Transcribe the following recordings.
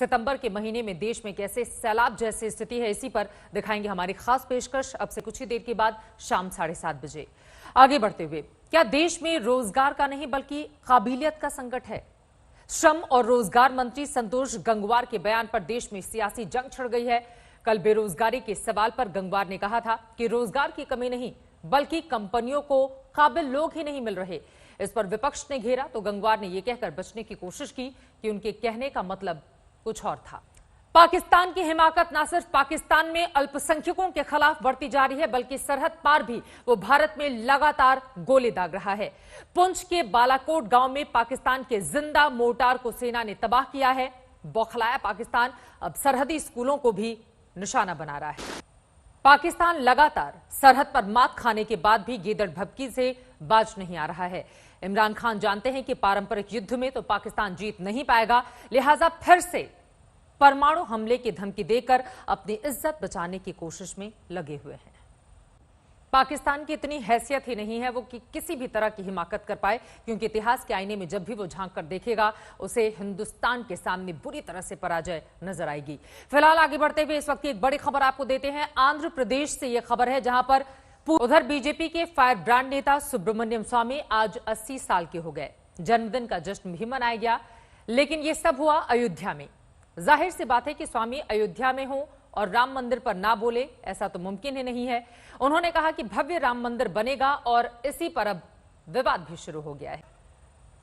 सितंबर के महीने में देश में कैसे सैलाब जैसी स्थिति है, इसी पर दिखाएंगे हमारी खास पेशकश अब से कुछ ही देर के बाद शाम 7:30 बजे। आगे बढ़ते हुए, क्या देश में रोजगार का नहीं बल्कि काबिलियत का संकट है? श्रम और रोजगार मंत्री संतोष गंगवार के बयान पर देश में सियासी जंग छिड़ गई है। कल बेरोजगारी के सवाल पर गंगवार ने कहा था कि रोजगार की कमी नहीं बल्कि कंपनियों को काबिल लोग ही नहीं मिल रहे। इस पर विपक्ष ने घेरा तो गंगवार ने यह कहकर बचने की कोशिश की कि उनके कहने का मतलब कुछ और था। पाकिस्तान की हिमाकत न सिर्फ पाकिस्तान में अल्पसंख्यकों के खिलाफ बढ़ती जा रही है बल्कि सरहद पार भी वो भारत में लगातार गोले दाग रहा है। पुंछ के बालाकोट गांव में पाकिस्तान के जिंदा मोर्टार को सेना ने तबाह किया है। बौखलाया पाकिस्तान अब सरहदी स्कूलों को भी निशाना बना रहा है। पाकिस्तान लगातार सरहद पर मात खाने के बाद भी गीदड़ भभकी से बाज नहीं आ रहा है। इमरान खान जानते हैं कि पारंपरिक युद्ध में तो पाकिस्तान जीत नहीं पाएगा, लिहाजा फिर से परमाणु हमले की धमकी देकर अपनी इज्जत बचाने की कोशिश में लगे हुए हैं। पाकिस्तान की इतनी हैसियत ही नहीं है वो कि किसी भी तरह की हिमाकत कर पाए, क्योंकि इतिहास के आईने में जब भी वो झांक कर देखेगा उसे हिंदुस्तान के सामने बुरी तरह से पराजय नजर आएगी। फिलहाल आगे बढ़ते हुए इस वक्त की एक बड़ी खबर आपको देते हैं। आंध्र प्रदेश से यह खबर है, जहां पर उधर बीजेपी के फायर ब्रांड नेता सुब्रमण्यम स्वामी आज 80 साल के हो गए। जन्मदिन का जश्न भी मनाया गया, लेकिन यह सब हुआ अयोध्या में। जाहिर सी बात है कि स्वामी अयोध्या में हो और राम मंदिर पर ना बोले, ऐसा तो मुमकिन ही नहीं है। उन्होंने कहा कि भव्य राम मंदिर बनेगा और इसी पर अब विवाद भी शुरू हो गया है।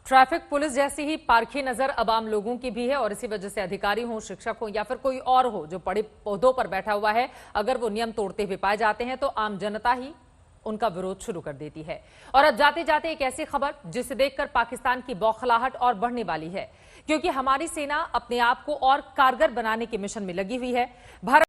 ट्रैफिक पुलिस जैसी ही पारखी नजर अब आम लोगों की भी है और इसी वजह से अधिकारी हो, शिक्षक हो या फिर कोई और हो जो बड़े पौधों पर बैठा हुआ है, अगर वो नियम तोड़ते हुए पाए जाते हैं तो आम जनता ही उनका विरोध शुरू कर देती है। और अब जाते जाते एक ऐसी खबर जिसे देखकर पाकिस्तान की बौखलाहट और बढ़ने वाली है, क्योंकि हमारी सेना अपने आप को और कारगर बनाने के मिशन में लगी हुई है। भारत